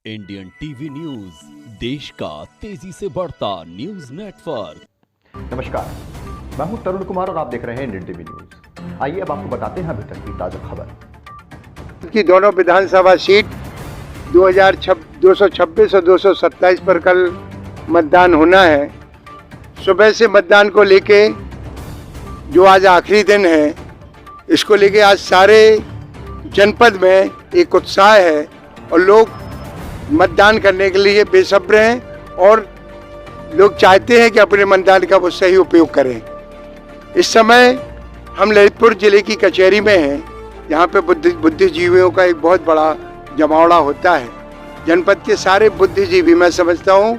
Indian TV news, देश का तेजी से बढ़ता न्यूज नेटवर्क। नमस्कार, मैं हूं तरुण कुमार और आप देख रहे हैं इंडियन टीवी न्यूज। आइए अब आपको बताते हैं अभी तक की ताजा खबर। की दोनों विधानसभा सीट 226 और 227 पर कल मतदान होना है। सुबह से मतदान को लेके जो आज आखिरी दिन है, इसको लेके आज सारे जनपद में एक उत्साह है और लोग मतदान करने के लिए बेसब्र हैं और लोग चाहते हैं कि अपने मतदान का वो सही उपयोग करें। इस समय हम ललितपुर जिले की कचहरी में हैं, यहाँ पे बुद्धिजीवियों का एक बहुत बड़ा जमावड़ा होता है। जनपद के सारे बुद्धिजीवी, मैं समझता हूँ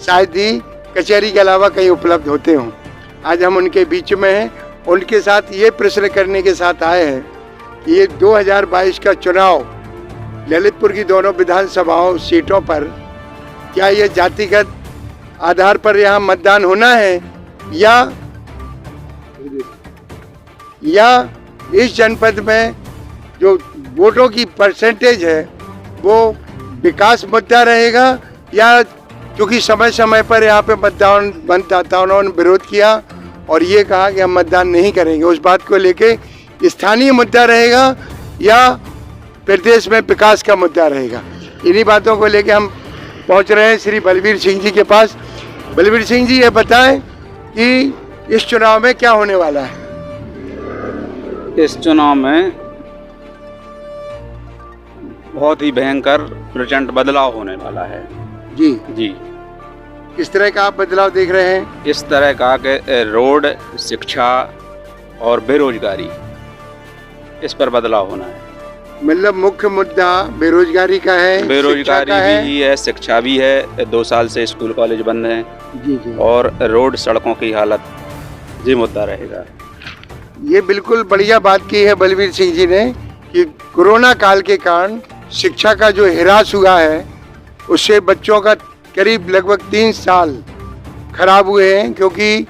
शायद ही कचहरी के अलावा कहीं उपलब्ध होते हों। आज हम उनके बीच में हैं, उनके साथ ये प्रश्न करने के साथ आए हैं कि ये 2022 का चुनाव ललितपुर की दोनों विधानसभाओं सीटों पर क्या ये जातिगत आधार पर यहाँ मतदान होना है या इस जनपद में जो वोटों की परसेंटेज है वो विकास मुद्दा रहेगा, या क्योंकि समय समय पर यहाँ पे मतदाताओं ने विरोध किया और ये कहा कि हम मतदान नहीं करेंगे, उस बात को लेके स्थानीय मुद्दा रहेगा या प्रदेश में विकास का मुद्दा रहेगा। इन्हीं बातों को लेके हम पहुंच रहे हैं श्री बलबीर सिंह जी के पास। बलबीर सिंह जी, ये बताएं कि इस चुनाव में क्या होने वाला है। इस चुनाव में बहुत ही भयंकर प्रचंड बदलाव होने वाला है। जी जी, किस तरह का आप बदलाव देख रहे हैं? इस तरह का कि रोड, शिक्षा और बेरोजगारी, इस पर बदलाव होना है। मतलब मुख्य मुद्दा बेरोजगारी का है, बेरोजगारी भी है, शिक्षा भी है। 2 साल से स्कूल कॉलेज बंद हैं। जी। और रोड, सड़कों की हालत, ये मुद्दा रहेगा। ये बिल्कुल बढ़िया बात की है बलबीर सिंह जी ने कि कोरोना काल के कारण शिक्षा का जो हिरास हुआ है उससे बच्चों का करीब लगभग 3 साल खराब हुए हैं, क्योंकि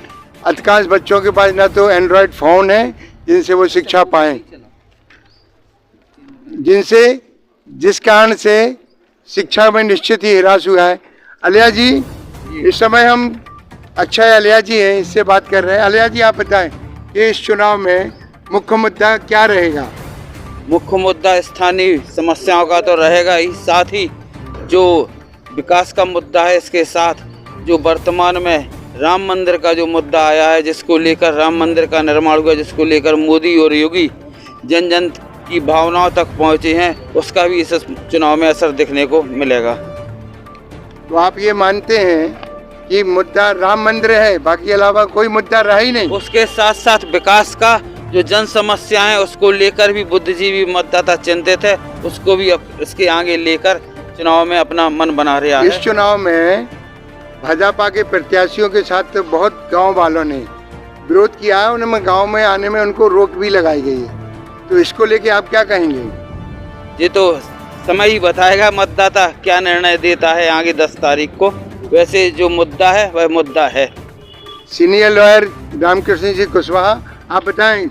अधिकांश बच्चों के पास ना तो एंड्रॉयड फ़ोन है जिनसे वो शिक्षा पाएं, जिस कारण से शिक्षा में निश्चित ही हिरास हुआ है। अलिया जी, इस समय हम अक्षय अलिया जी हैं, इससे बात कर रहे हैं। अलिया जी, आप बताएं कि इस चुनाव में मुख्य मुद्दा क्या रहेगा? मुख्य मुद्दा स्थानीय समस्याओं का तो रहेगा ही, साथ ही जो विकास का मुद्दा है, इसके साथ जो वर्तमान में राम मंदिर का जो मुद्दा आया है, जिसको लेकर राम मंदिर का निर्माण हुआ, जिसको लेकर मोदी और योगी जन जन की भावनाओं तक पहुँचे हैं, उसका भी इस चुनाव में असर देखने को मिलेगा। तो आप ये मानते हैं कि मुद्दा राम मंदिर है, बाकी अलावा कोई मुद्दा रहा ही नहीं? उसके साथ साथ विकास का जो जन समस्याएं हैं उसको लेकर भी बुद्धिजीवी मतदाता चिंतित है, उसको भी इसके आगे लेकर चुनाव में अपना मन बना रहा है। इस चुनाव में भाजपा के प्रत्याशियों के साथ तो बहुत गांव वालों ने विरोध किया है, उनमें गांव में आने में उनको रोक भी लगाई गई है, तो इसको लेके आप क्या कहेंगे? ये तो समय ही बताएगा मतदाता क्या निर्णय देता है आगे 10 तारीख को। वैसे जो मुद्दा है वह मुद्दा है। सीनियर लॉयर रामकृष्ण जी कुशवाहा, आप बताएं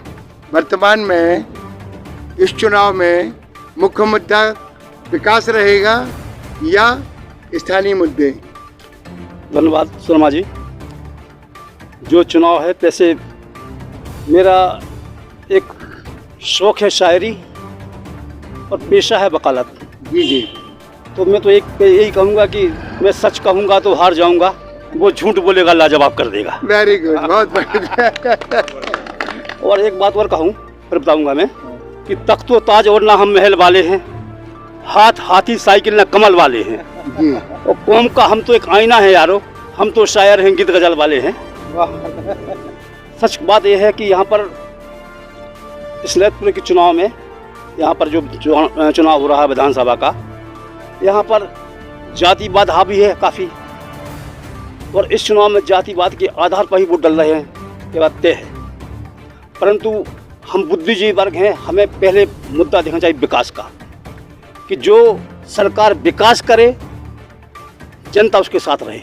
वर्तमान में इस चुनाव में मुख्य मुद्दा विकास रहेगा या स्थानीय मुद्दे? धन्यवाद शर्मा जी। जो चुनाव है, वैसे मेरा एक शौक है शायरी और पेशा है वकालत। जी। तो मैं तो यही कहूँगा कि मैं सच कहूँगा तो हार जाऊँगा, वो झूठ बोलेगा लाजवाब कर देगा। वेरी गुड, बहुत बढ़िया। और एक बात और कहूँ, फिर बताऊँगा मैं कि तख्तो ताज और ना हम महल वाले हैं, हाथ हाथी साइकिल ना कमल वाले हैं जी। और कौम का हम तो एक आईना है यारो, हम तो शायर हैं, गीत गजल वाले हैं। सच बात यह है कि यहाँ पर इस ललितपुर के चुनाव में, यहाँ पर जो चुनाव हो रहा है विधानसभा का, यहाँ पर जातिवाद हावी है काफ़ी, और इस चुनाव में जातिवाद के आधार पर ही वोट डल रहे हैं, ये बात तय है। परंतु हम बुद्धिजीवी वर्ग हैं, हमें पहले मुद्दा देखना चाहिए विकास का, कि जो सरकार विकास करे, जनता उसके साथ रहे।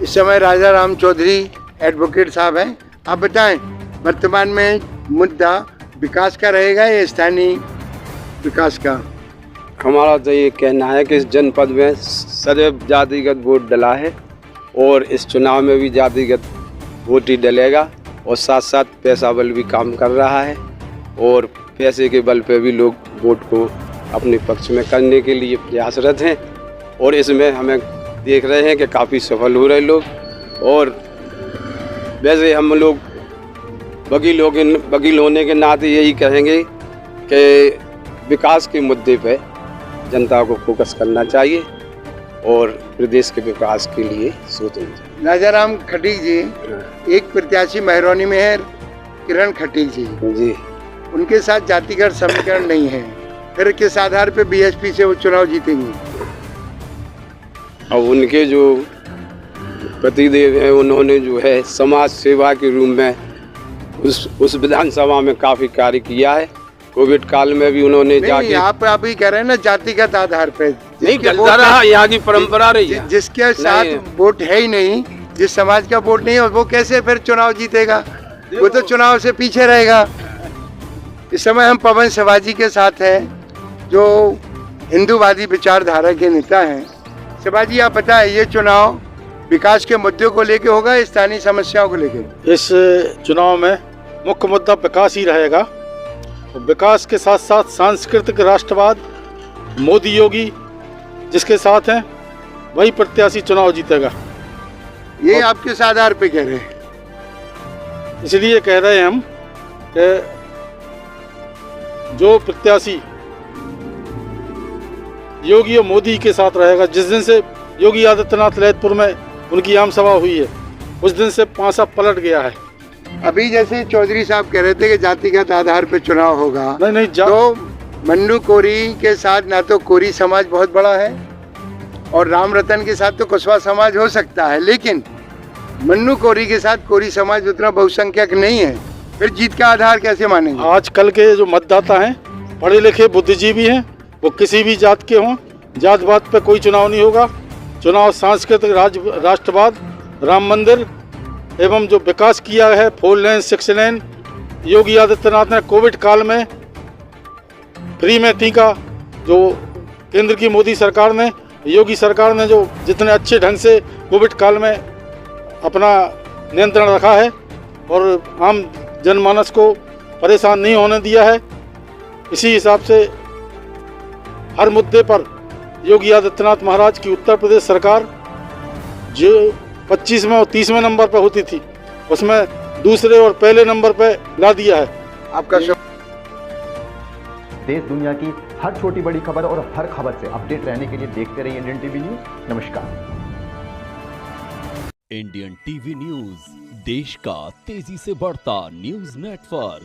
इस समय राजा राम चौधरी एडवोकेट साहब हैं, आप बताएं वर्तमान में मुद्दा विकास का रहेगा या स्थानीय विकास का? हमारा तो ये कहना है कि इस जनपद में सदैव जातिगत वोट डला है और इस चुनाव में भी जातिगत वोट ही डलेगा और साथ साथ पैसा बल भी काम कर रहा है और पैसे के बल पे भी लोग वोट को अपने पक्ष में करने के लिए प्रयासरत हैं और इसमें हमें देख रहे हैं कि काफ़ी सफल हो रहे लोग। और वैसे हम लोग वकील होने के नाते यही कहेंगे कि विकास के मुद्दे पे जनता को फोकस करना चाहिए और प्रदेश के विकास के लिए सोचना चाहिए। राजाराम खटीक जी, एक प्रत्याशी महरौनी में है किरण खटीक जी, उनके साथ जातिगत समीकरण नहीं है, फिर किस आधार पे बीएसपी से वो चुनाव जीतेंगे? अब उनके जो पतिदेव हैं उन्होंने जो है समाज सेवा के रूप में उस विधानसभा में काफी कार्य किया है। कोविड काल में भी उन्होंने जाके आप ही कह रहे हैं ना जातिगत आधार पे नहीं चलता रहा, यहाँ की परंपरा रही है। जिसके साथ वोट है ही नहीं, जिस समाज का वोट नहीं है, वो कैसे फिर चुनाव जीतेगा? वो तो चुनाव से पीछे रहेगा। इस समय हम पवन शिवाजी के साथ हैं जो हिंदूवादी विचारधारा के नेता हैं। शिवाजी, आप बताएं, ये चुनाव विकास के मुद्दों को लेके होगा, स्थानीय समस्याओं को लेके? इस चुनाव में मुख्य मुद्दा विकास ही रहेगा। विकास के साथ साथ सांस्कृतिक राष्ट्रवाद मोदी योगी जिसके साथ हैं वही प्रत्याशी चुनाव जीतेगा। ये आप किस आधार पे कह रहे हैं? इसलिए कह रहे हैं हम कि जो प्रत्याशी योगी और मोदी के साथ रहेगा, जिस दिन से योगी आदित्यनाथ ललितपुर में उनकी आम सभा हुई है उस दिन से पांसा पलट गया है। अभी जैसे चौधरी साहब कह रहे थे कि जातिगत आधार पर चुनाव होगा, नहीं तो मन्नू कोरी के साथ ना तो कोरी समाज बहुत बड़ा है और राम रतन के साथ तो कुशवाहा समाज हो सकता है, लेकिन मन्नू कोरी के साथ कोरी समाज उतना बहुसंख्यक नहीं है, फिर जीत का आधार कैसे मानेंगे? आजकल के जो मतदाता हैं पढ़े लिखे बुद्धिजीवी हैं, वो किसी भी जात के हों, जात पात पे कोई चुनाव नहीं होगा। चुनाव सांस्कृतिक राष्ट्रवाद, राम मंदिर एवं जो विकास किया है 4 लेन 6 लेन, योगी आदित्यनाथ ने कोविड काल में फ्री में टीका, जो केंद्र की मोदी सरकार ने, योगी सरकार ने जो जितने अच्छे ढंग से कोविड काल में अपना नियंत्रण रखा है और आम जनमानस को परेशान नहीं होने दिया है, इसी हिसाब से हर मुद्दे पर योगी आदित्यनाथ महाराज की उत्तर प्रदेश सरकार जो 25वें और 30वें नंबर पर होती थी उसमें दूसरे और पहले नंबर पर ला दिया है। आपका देश दुनिया की हर छोटी बड़ी खबर और हर खबर से अपडेट रहने के लिए देखते रहिए इंडियन टीवी न्यूज। नमस्कार। इंडियन टीवी न्यूज, देश का तेजी से बढ़ता न्यूज नेटवर्क।